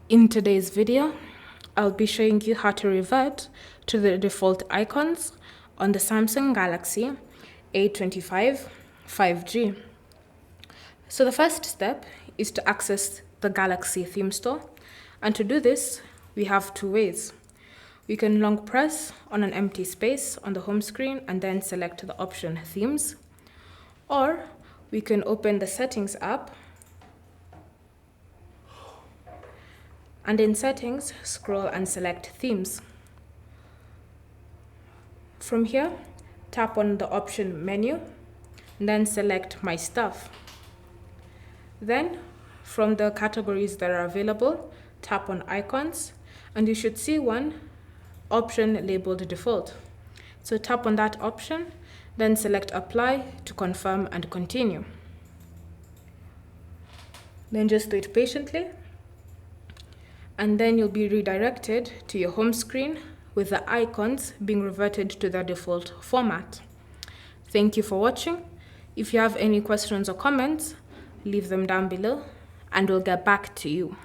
In today's video, I'll be showing you how to revert to the default icons on the Samsung Galaxy A25 5G. So the first step is to access the Galaxy theme store, and to do this, we have two ways. We can long press on an empty space on the home screen and then select the option Themes, or we can open the Settings app and in Settings, scroll and select Themes. From here, tap on the option Menu, and then select My Stuff. Then, from the categories that are available, tap on Icons, and you should see one option labeled Default. So tap on that option, then select Apply to confirm and continue. Then just wait patiently, and then you'll be redirected to your home screen with the icons being reverted to their default format. Thank you for watching. If you have any questions or comments, leave them down below and we'll get back to you.